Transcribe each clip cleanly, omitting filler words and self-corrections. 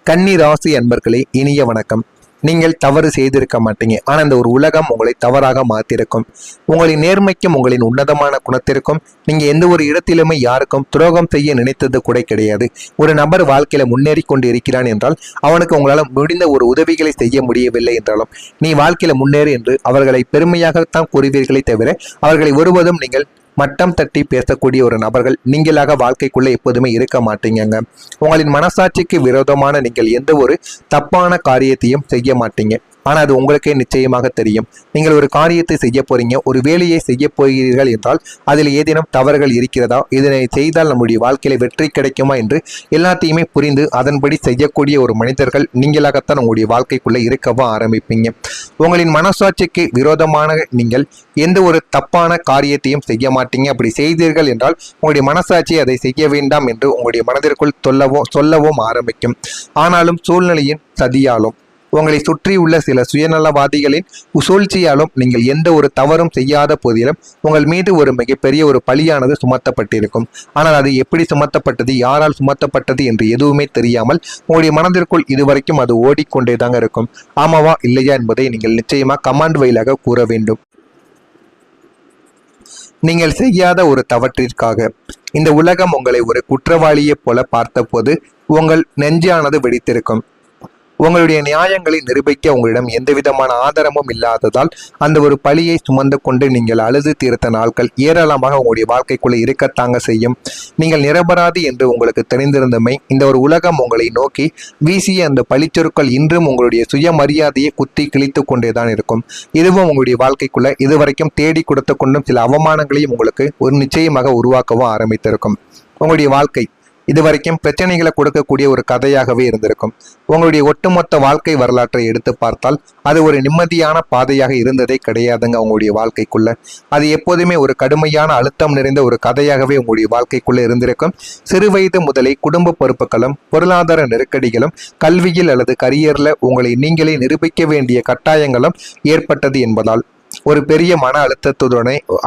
கன்னி ராசி அன்பர்களே, இனிய வணக்கம். நீங்கள் தவறு செய்திருக்க மாட்டீங்க. ஆனால் இந்த ஒரு உலகம் உங்களை தவறாக மாற்றிருக்கும். உங்களின் நேர்மைக்கும் உங்களின் உன்னதமான குணத்திற்கும் நீங்கள் எந்த ஒரு இடத்திலுமே யாருக்கும் துரோகம் செய்ய நினைத்தது கூட கிடையாது. ஒரு நபர் வாழ்க்கையில முன்னேறி கொண்டு இருக்கிறான் என்றால் அவனுக்கு உங்களால் முடிந்த ஒரு உதவிகளை செய்ய முடியவில்லை என்றாலும் நீ வாழ்க்கையில முன்னேறு என்று அவர்களை பெருமையாகத்தான் கூறுவீர்களே தவிர அவர்களை ஒருவதும் நீங்கள் மட்டம் தட்டி பேசக்கூடிய ஒரு நபர்கள் நீங்களாக வாழ்க்கைக்குள்ள எப்போதுமே இருக்க மாட்டீங்க. உங்களின் மனசாட்சிக்கு விரோதமான நீங்கள் எந்த ஒரு தப்பான காரியத்தையும் செய்ய மாட்டீங்க. ஆனால் அது உங்களுக்கே நிச்சயமாக தெரியும். நீங்கள் ஒரு காரியத்தை செய்ய போறீங்க, ஒரு வேலையை செய்ய போகிறீர்கள் என்றால் அதில் ஏதேனும் தவறுகள் இருக்கிறதா, இதனை செய்தால் நம்முடைய வாழ்க்கையில வெற்றி கிடைக்குமா என்று எல்லாத்தையுமே புரிந்து அதன்படி செய்யக்கூடிய ஒரு மனிதர்கள் நீங்களாகத்தான் உங்களுடைய வாழ்க்கைக்குள்ள இருக்கவும் ஆரம்பிப்பீங்க. உங்களின் மனசாட்சிக்கு விரோதமான நீங்கள் எந்த ஒரு தப்பான காரியத்தையும் செய்ய மாட்டீங்க. அப்படி செய்தீர்கள் என்றால் உங்களுடைய மனசாட்சி அதை செய்ய வேண்டாம் என்று உங்களுடைய மனதிற்குள் சொல்லவும் ஆரம்பிக்கும். ஆனாலும் சூழ்நிலையின் சதியாலும் உங்களை சுற்றியுள்ள சில சுயநலவாதிகளின் சூழ்ச்சியாலும் நீங்கள் எந்த ஒரு தவறும் செய்யாத போதிலும் உங்கள் மீது ஒரு மிகப்பெரிய ஒரு பழியானது சுமத்தப்பட்டிருக்கும். ஆனால் அது எப்படி சுமத்தப்பட்டது, யாரால் சுமத்தப்பட்டது என்று எதுவுமே தெரியாமல் உங்களுடைய மனதிற்குள் இதுவரைக்கும் அது ஓடிக்கொண்டே தாங்க இருக்கும். ஆமாவா இல்லையா என்பதை நீங்கள் நிச்சயமா கமாண்ட் வாயிலாக கூற வேண்டும். நீங்கள் செய்யாத ஒரு தவற்றிற்காக இந்த உலகம் உங்களை ஒரு குற்றவாளியை போல பார்த்தபோது உங்கள் நெஞ்சானது வெடித்திருக்கும். உங்களுடைய நியாயங்களை நிரூபிக்க உங்களிடம் எந்த விதமான ஆதாரமும் இல்லாததால் அந்த ஒரு பழியை சுமந்து கொண்டு நீங்கள் அழுது தீர்த்த நாட்கள் ஏராளமாக உங்களுடைய வாழ்க்கைக்குள்ள இருக்கத்தாங்க செய்யும். நீங்கள் நிரபராதி என்று உங்களுக்கு தெரிந்திருந்தமை இந்த ஒரு உலகம் உங்களை நோக்கி வீசிய அந்த பழிச்சொற்கள் இன்றும் உங்களுடைய சுயமரியாதையை குத்தி கிழித்து கொண்டேதான் இருக்கும். இதுவும் உங்களுடைய வாழ்க்கைக்குள்ள இதுவரைக்கும் தேடி கொடுத்து கொண்டும் சில அவமானங்களையும் உங்களுக்கு ஒரு நிச்சயமாக உருவாக்கவும் ஆரம்பித்திருக்கும். உங்களுடைய வாழ்க்கை இதுவரைக்கும் பிரச்சனைகளை கொடுக்கக்கூடிய ஒரு கதையாகவே இருந்திருக்கும். உங்களுடைய ஒட்டுமொத்த வாழ்க்கை வரலாற்றை எடுத்து பார்த்தால் அது ஒரு நிம்மதியான பாதையாக இருந்ததே கிடையாதுங்க. உங்களுடைய வாழ்க்கைக்குள்ள அது எப்போதுமே ஒரு கடுமையான அழுத்தம் நிறைந்த ஒரு கதையாகவே உங்களுடைய வாழ்க்கைக்குள்ள இருந்திருக்கும். சிறு வயது முதலே குடும்ப பொறுப்புகளும் பொருளாதார நெருக்கடிகளும் கல்வியில் அல்லது கரியர்ல உங்களை நீங்களே நிரூபிக்க வேண்டிய கட்டாயங்களும் ஏற்பட்டது என்பதால் ஒரு பெரிய மன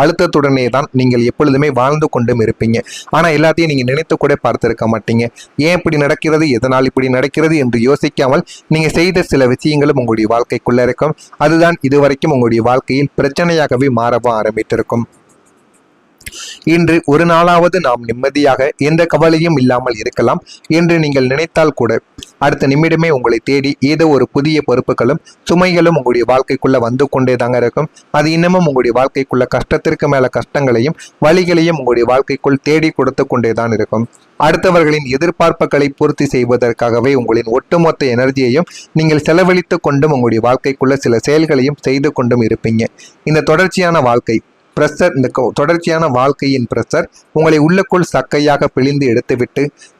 அழுத்தத்துடனே தான் நீங்கள் எப்பொழுதுமே வாழ்ந்து கொண்டும் இருப்பீங்க. ஆனா எல்லாத்தையும் நீங்க நினைத்து கூட பார்த்திருக்க மாட்டீங்க. ஏன் இப்படி நடக்கிறது, எதனால் இப்படி நடக்கிறது என்று யோசிக்காமல் நீங்க செய்த சில விஷயங்களும் உங்களுடைய வாழ்க்கைக்குள்ள இருக்கும். அதுதான் இதுவரைக்கும் உங்களுடைய வாழ்க்கையில் பிரச்சனையாகவே மாறவும் ஆரம்பித்திருக்கும். இன்று ஒரு நாளாவது நாம் நிம்மதியாக எந்த கவலையும் இல்லாமல் இருக்கலாம் என்று நீங்கள் நினைத்தால் கூட அடுத்த நிமிடமே உங்களை தேடி ஏதோ ஒரு புதிய பொறுப்புகளும் சுமைகளும் உங்களுடைய வாழ்க்கைக்குள்ள வந்து கொண்டே தாங்க இருக்கும். அது இன்னமும் உங்களுடைய வாழ்க்கைக்குள்ள கஷ்டத்திற்கு மேல கஷ்டங்களையும் வழிகளையும் உங்களுடைய வாழ்க்கைக்குள் தேடி கொடுத்து கொண்டே தான் இருக்கும். அடுத்தவர்களின் எதிர்பார்ப்புகளை பூர்த்தி செய்வதற்காகவே உங்களின் ஒட்டுமொத்த எனர்ஜியையும் நீங்கள் செலவழித்து கொண்டும் உங்களுடைய வாழ்க்கைக்குள்ள சில செயல்களையும் செய்து கொண்டும் இருப்பீங்க. இந்த தொடர்ச்சியான வாழ்க்கை பிரஷர், இந்த தொடர்ச்சியான வாழ்க்கையின் பிரஷர் உங்களை உள்ளுக்குள் சக்கையாக பிழிந்து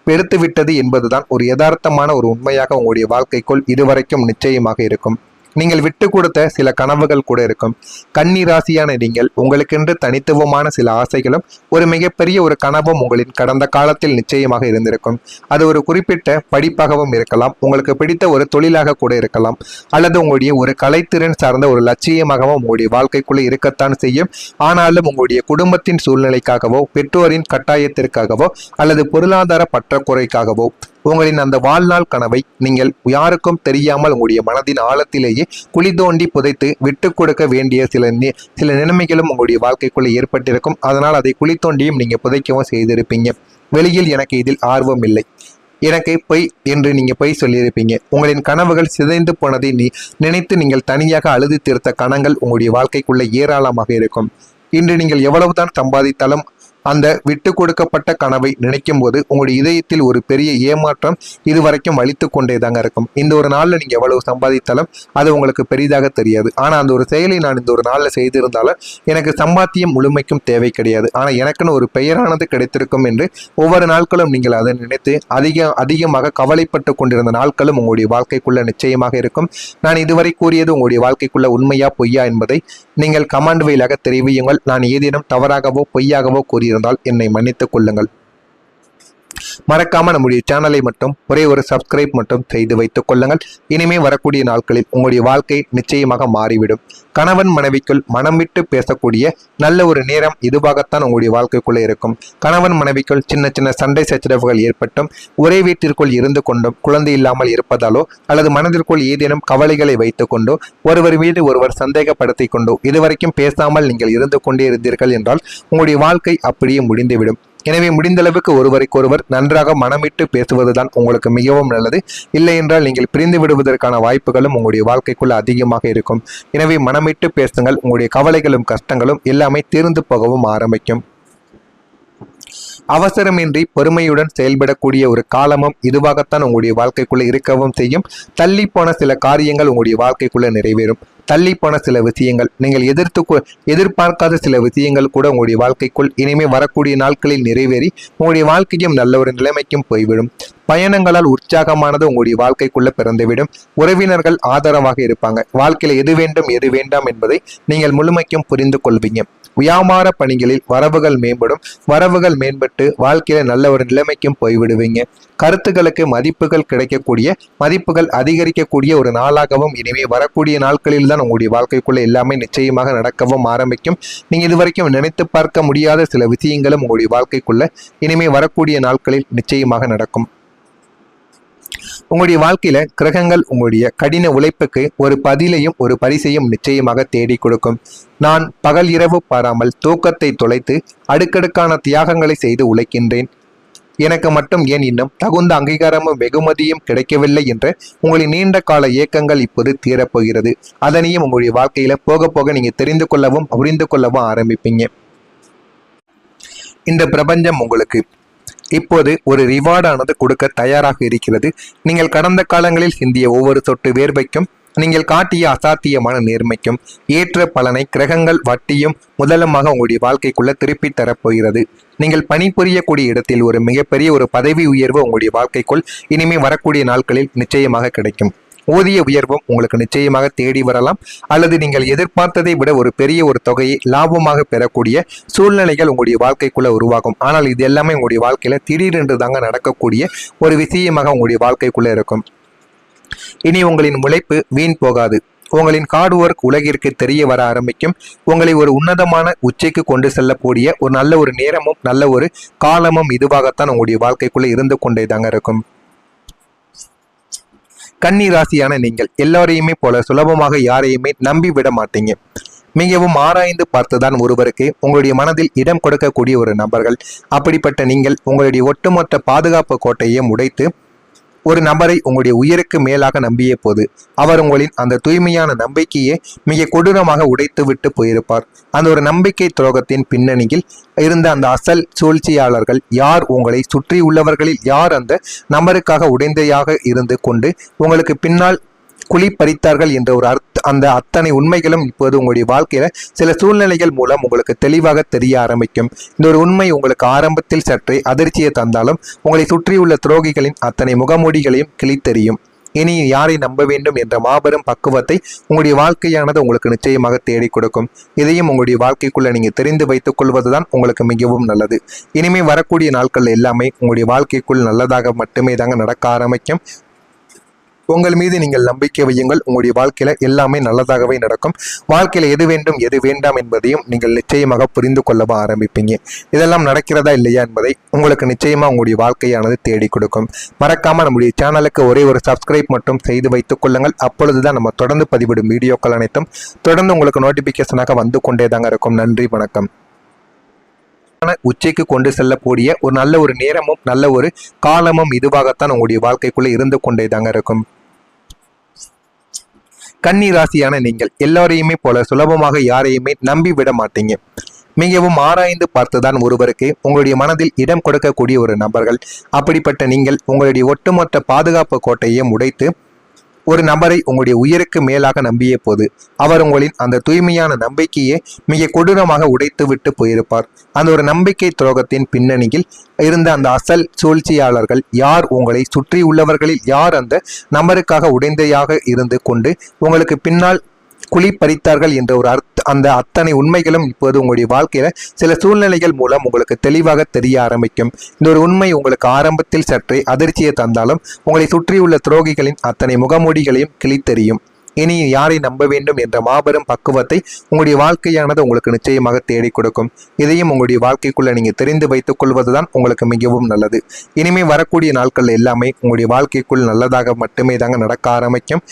எடுத்துவிட்டது என்பதுதான் ஒரு யதார்த்தமான ஒரு உண்மையாக உங்களுடைய வாழ்க்கைக்குள் இதுவரைக்கும் நிச்சயமாக இருக்கும். நீங்கள் விட்டு கொடுத்த சில கனவுகள் கூட இருக்கும். கன்னி ராசியான நீங்கள் உங்களுக்கென்று தனித்துவமான சில ஆசைகளும் ஒரு மிகப்பெரிய ஒரு கனவும் உங்களின் கடந்த காலத்தில் நிச்சயமாக இருந்திருக்கும். அது ஒரு குறிப்பிட்ட படிப்பாகவும் இருக்கலாம், உங்களுக்கு பிடித்த ஒரு தொழிலாக கூட இருக்கலாம், அல்லது உங்களுடைய ஒரு கலைத்திறன் சார்ந்த ஒரு லட்சியமாகவும் உங்களுடைய வாழ்க்கைக்குள்ளே இருக்கத்தான் செய்யும். ஆனாலும் உங்களுடைய குடும்பத்தின் சூழ்நிலைக்காகவோ பெற்றோரின் கட்டாயத்திற்காகவோ அல்லது பொருளாதார பற்றாக்குறைக்காகவோ உங்களின் அந்த வாழ்நாள் கனவை நீங்கள் யாருக்கும் தெரியாமல் உங்களுடைய மனதின் ஆழத்திலேயே குழி தோண்டி புதைத்து விட்டு கொடுக்க வேண்டிய சில நிலைமைகளும் உங்களுடைய வாழ்க்கைக்குள்ள ஏற்பட்டிருக்கும். அதனால் அதை குழி தோண்டியும் நீங்க புதைக்கவும் செய்திருப்பீங்க. வெளியில் எனக்கு இதில் ஆர்வம் இல்லை, எனக்கு பொய் என்று நீங்க பொய் சொல்லியிருப்பீங்க. உங்களின் கனவுகள் சிதைந்து போனதை நினைத்து நீங்கள் தனியாக அழுது தீர்த்த கணங்கள் உங்களுடைய வாழ்க்கைக்குள்ள ஏராளமாக இருக்கும். இன்று நீங்கள் எவ்வளவுதான் சம்பாதித்தாலும் அந்த விட்டு கொடுக்கப்பட்ட கனவை நினைக்கும் போது உங்களுடைய இதயத்தில் ஒரு பெரிய ஏமாற்றம் இதுவரைக்கும் வலித்து கொண்டே தாங்க இருக்கும். இந்த ஒரு நாளில் நீங்கள் எவ்வளவு சம்பாதித்தாலும் அது உங்களுக்கு பெரிதாக தெரியாது. ஆனால் அந்த ஒரு செயலை நான் இந்த ஒரு நாளில் செய்திருந்தாலும் எனக்கு சம்பாத்தியம் முழுமைக்கும் தேவை கிடையாது, ஆனால் எனக்குன்னு ஒரு பெயரானது கிடைத்திருக்கும் என்று ஒவ்வொரு நாட்களும் நீங்கள் அதை நினைத்து அதிகமாக கவலைப்பட்டு கொண்டிருந்த நாட்களும் உங்களுடைய வாழ்க்கைக்குள்ள நிச்சயமாக இருக்கும். நான் இதுவரை கூறியது உங்களுடைய வாழ்க்கைக்குள்ள உண்மையா பொய்யா என்பதை நீங்கள் கமாண்ட் வாயிலாக தெரிவியுங்கள். நான் ஏதேனும் தவறாகவோ பொய்யாகவோ கூறியிருந்தால் என்னை மன்னித்துக் கொள்ளுங்கள். மறக்காம நம்முடைய சேனலை மட்டும் ஒரே ஒரு சப்ஸ்கிரைப் மட்டும் செய்து வைத்துக் கொள்ளுங்கள். இனிமே வரக்கூடிய நாட்களில் உங்களுடைய வாழ்க்கை நிச்சயமாக மாறிவிடும். கணவன் மனைவிக்குள் மனம் விட்டு பேசக்கூடிய நல்ல ஒரு நேரம் இதுவாகத்தான் உங்களுடைய வாழ்க்கைக்குள்ளே இருக்கும். கணவன் மனைவிக்குள் சின்ன சின்ன சண்டை சச்சரவுகள் ஏற்பட்டும், ஒரே வீட்டிற்குள் இருந்து கொண்டும் குழந்தை இல்லாமல் இருப்பதாலோ அல்லது மனதிற்குள் ஏதேனும் கவலைகளை வைத்துக் கொண்டோ ஒருவர் மீது ஒருவர் சந்தேகப்படுத்திக் கொண்டோ இதுவரைக்கும் பேசாமல் நீங்கள் இருந்து கொண்டே இருந்தீர்கள் என்றால் உங்களுடைய வாழ்க்கை அப்படியே முடிந்துவிடும். எனவே முடிந்தளவுக்கு ஒருவருக்கொருவர் நன்றாக மனமிட்டு பேசுவதுதான் உங்களுக்கு மிகவும் நல்லது. இல்லை என்றால் நீங்கள் பிரிந்து விடுவதற்கான வாய்ப்புகளும் உங்களுடைய வாழ்க்கைக்குள்ள அதிகமாக இருக்கும். எனவே மனமிட்டு பேசுங்கள். உங்களுடைய கவலைகளும் கஷ்டங்களும் எல்லாமே தீர்ந்து போகவும் ஆரம்பிக்கும். அவசரமின்றி பொறுமையுடன் செயல்படக்கூடிய ஒரு காலமும் இதுவாகத்தான் உங்களுடைய வாழ்க்கைக்குள்ள இருக்கவும் செய்யும். தள்ளி போன சில காரியங்கள் உங்களுடைய வாழ்க்கைக்குள்ள நிறைவேறும். தள்ளி போன சில விஷயங்கள், நீங்கள் எதிர்பார்க்காத சில விஷயங்கள் கூட உங்களுடைய வாழ்க்கைக்குள் இனிமே வரக்கூடிய நாட்களில் நிறைவேறி உங்களுடைய வாழ்க்கையும் நல்ல ஒரு நிலைமைக்கும் போய்விடும். பயணங்களால் உற்சாகமானது உங்களுடைய வாழ்க்கைக்குள்ள பிறந்துவிடும். உறவினர்கள் ஆதரவாக இருப்பாங்க. வாழ்க்கையில எது வேண்டும் எது வேண்டாம் என்பதை நீங்கள் முழுமைக்கும் புரிந்து கொள்வீங்க. வியாபார பணிகளில் வரவுகள் மேம்படும். வரவுகள் மேம்பட்டு வாழ்க்கையில நல்ல ஒரு நிலைமைக்கும் போய்விடுவீங்க. கருத்துக்களுக்கு மதிப்புகள் கிடைக்கக்கூடிய, மதிப்புகள் அதிகரிக்கக்கூடிய ஒரு நாளாகவும் இனிமே வரக்கூடிய நாட்களில் தான் உங்களுடைய வாழ்க்கைக்குள்ள எல்லாமே நிச்சயமாக நடக்கவும் ஆரம்பிக்கும். நீங்க இதுவரைக்கும் நினைத்து பார்க்க முடியாத சில விஷயங்களும் உங்களுடைய வாழ்க்கைக்குள்ள இனிமே வரக்கூடிய நாட்களில் நிச்சயமாக நடக்கும். உங்களுடைய வாழ்க்கையில கிரகங்கள் உங்களுடைய கடின உழைப்புக்கு ஒரு பதிலையும் ஒரு பரிசையும் நிச்சயமாக தேடி கொடுக்கும். நான் பகல் இரவு பாராமல் தூக்கத்தை தொலைத்து அடுக்கடுக்கான தியாகங்களை செய்து உழைக்கின்றேன். எனக்கு மட்டும் ஏன் இன்னும் தகுந்த அங்கீகாரமும் வெகுமதியும் கிடைக்கவில்லை என்ற உங்களின் நீண்ட கால ஏக்கங்கள் இப்போது தீரப்போகிறது. அதனையும் உங்களுடைய வாழ்க்கையில போக போக நீங்க தெரிந்து கொள்ளவும் புரிந்து கொள்ளவும் ஆரம்பிப்பீங்க. இந்த பிரபஞ்சம் உங்களுக்கு இப்போது ஒரு ரிவார்டானது கொடுக்க தயாராக இருக்கிறது. நீங்கள் கடந்த காலங்களில் சிந்திய ஒவ்வொரு சொட்டு வேர்வைக்கும், நீங்கள் காட்டிய அசாத்தியமான நேர்மைக்கும் ஏற்ற பலனை கிரகங்கள் வட்டியும் முதலமாக உங்களுடைய வாழ்க்கைக்குள்ள திருப்பி தரப்போகிறது. நீங்கள் பணிபுரியக்கூடிய இடத்தில் ஒரு மிகப்பெரிய ஒரு பதவி உயர்வு உங்களுடைய வாழ்க்கைக்குள் இனிமே வரக்கூடிய நாட்களில் நிச்சயமாக கிடைக்கும். ஊதிய உயர்வும் உங்களுக்கு நிச்சயமாக தேடி வரலாம். அல்லது நீங்கள் எதிர்பார்த்ததை விட ஒரு பெரிய ஒரு தொகையை லாபமாக பெறக்கூடிய சூழ்நிலைகள் உங்களுடைய வாழ்க்கைக்குள்ள உருவாகும். ஆனால் இது எல்லாமே உங்களுடைய வாழ்க்கையில திடீரென்று தாங்க நடக்கக்கூடிய ஒரு விஷயமாக உங்களுடைய வாழ்க்கைக்குள்ள இருக்கும். இனி உங்களின் உழைப்பு வீண் போகாது. உங்களின் ஹார்ட் ஒர்க் உலகிற்கு தெரிய வர ஆரம்பிக்கும். உங்களை ஒரு உன்னதமான உச்சைக்கு கொண்டு செல்லக்கூடிய ஒரு நல்ல ஒரு நேரமும் நல்ல ஒரு காலமும் இதுவாகத்தான் உங்களுடைய வாழ்க்கைக்குள்ள இருந்து கொண்டே தாங்க இருக்கும். கன்னி ராசியான நீங்கள் எல்லாரையுமே போல சுலபமாக யாரையுமே நம்பி விட மாட்டீங்க. மிகவும் ஆராய்ந்து பார்த்துதான் ஒருவருக்கு உங்களுடைய மனதில் இடம் கொடுக்கக்கூடிய ஒரு நபர்கள். அப்படிப்பட்ட நீங்கள் உங்களுடைய ஒட்டுமொத்த பாதுகாப்பு கோட்டையும் உடைத்து ஒரு நபரை உங்களுடைய உயிருக்கு மேலாக நம்பிய போது அவர் உங்களின் அந்த தூய்மையான நம்பிக்கையே மிக கொடூரமாக உடைத்து விட்டு போயிருப்பார். அந்த ஒரு நம்பிக்கை துரோகத்தின் பின்னணியில் இருந்த அந்த அசல் சூழ்ச்சியாளர்கள் யார், உங்களை சுற்றி உள்ளவர்களில் யார் அந்த நபருக்காக உடைந்தையாக இருந்து கொண்டு உங்களுக்கு பின்னால் குழி பறித்தார்கள் என்ற ஒரு அந்த அத்தனை உண்மைகளும் இப்போது உங்களுடைய வாழ்க்கையில சில சூழ்நிலைகள் மூலம் உங்களுக்கு தெளிவாக தெரிய ஆரம்பிக்கும். இந்த ஒரு உண்மை உங்களுக்கு ஆரம்பத்தில் சற்றே அதிர்ச்சியை தந்தாலும் உங்களை சுற்றியுள்ள துரோகிகளின் அத்தனை முகமூடிகளையும் கிழித்தெறியும். இனி யாரை நம்ப வேண்டும் என்ற மாபெரும் பக்குவத்தை உங்களுடைய வாழ்க்கையானது உங்களுக்கு நிச்சயமாக தேடி கொடுக்கும். இதையும் உங்களுடைய வாழ்க்கைக்குள்ள நீங்க தெரிந்து வைத்துக் கொள்வதுதான் உங்களுக்கு மிகவும் நல்லது. இனிமே வரக்கூடிய நாட்கள் எல்லாமே உங்களுடைய வாழ்க்கைக்குள் நல்லதாக மட்டுமே தாங்க நடக்க ஆரம்பிக்கும். உங்கள் மீது நீங்கள் நம்பிக்கை வையுங்கள். உங்களுடைய வாழ்க்கையில எல்லாமே நல்லதாகவே நடக்கும். வாழ்க்கையில எது வேண்டும் எது வேண்டாம் என்பதையும் நீங்கள் நிச்சயமாக புரிந்து கொள்ளவும் ஆரம்பிப்பீங்க. இதெல்லாம் நடக்கிறதா இல்லையா என்பதை உங்களுக்கு நிச்சயமா உங்களுடைய வாழ்க்கையானது தேடி கொடுக்கும். மறக்காம நம்முடைய சேனலுக்கு ஒரே ஒரு சப்ஸ்கிரைப் மட்டும் செய்து வைத்துக் கொள்ளுங்கள். அப்பொழுதுதான் நம்ம தொடர்ந்து பதிவிடும் வீடியோக்கள் அனைத்தும் தொடர்ந்து உங்களுக்கு நோட்டிபிகேஷனாக வந்து கொண்டே தாங்க இருக்கும். நன்றி, வணக்கம். உச்சைக்கு கொண்டு செல்லக்கூடிய ஒரு நல்ல ஒரு நேரமும் நல்ல ஒரு காலமும் இதுவாகத்தான் உங்களுடைய வாழ்க்கைக்குள்ள இருந்து கொண்டே தாங்க இருக்கும். கன்னி ராசியான நீங்கள் எல்லாரையுமே போல சுலபமாக யாரையுமே நம்பி விட மாட்டீங்க. மிகவும் ஆராய்ந்து பார்த்துதான் ஒருவருக்கு உங்களுடைய மனதில் இடம் கொடுக்கக்கூடிய ஒரு நபர்கள். அப்படிப்பட்ட நீங்கள் உங்களுடைய ஒட்டுமொத்த பாதுகாப்பு கோட்டையும் உடைத்து ஒரு நபரை உங்களுடைய உயிருக்கு மேலாக நம்பிய போது அவர் உங்களின் அந்த தூய்மையான நம்பிக்கையே மிக கொடூரமாக உடைத்து விட்டு போயிருப்பார். அந்த ஒரு நம்பிக்கை துரோகத்தின் பின்னணியில் இருந்த அந்த அசல் சூழ்ச்சியாளர்கள் யார், உங்களை சுற்றி உள்ளவர்களில் யார் அந்த நபருக்காக உடைந்தையாக இருந்து கொண்டு உங்களுக்கு பின்னால் குழி பறித்தார்கள் என்ற ஒரு அந்த அத்தனை உண்மைகளும் இப்போது உங்களுடைய வாழ்க்கையில சில சூழ்நிலைகள் மூலம் உங்களுக்கு தெளிவாக தெரிய ஆரம்பிக்கும். இந்த ஒரு உண்மை உங்களுக்கு ஆரம்பத்தில் சற்றே அதிர்ச்சியை தந்தாலும் உங்களை சுற்றியுள்ள துரோகிகளின் அத்தனை முகமூடிகளையும் கிழித்தெறியும். இனி யாரை நம்ப வேண்டும் என்ற மாபெரும் பக்குவத்தை உங்களுடைய வாழ்க்கையானது உங்களுக்கு நிச்சயமாக தேடி கொடுக்கும். இதையும் உங்களுடைய வாழ்க்கைக்குள்ள நீங்க தெரிந்து வைத்துக் கொள்வதுதான் உங்களுக்கு மிகவும் நல்லது. இனிமே வரக்கூடிய நாட்கள் எல்லாமே உங்களுடைய வாழ்க்கைக்குள் நல்லதாக மட்டுமே தாங்க நடக்க ஆரம்பிக்கும்.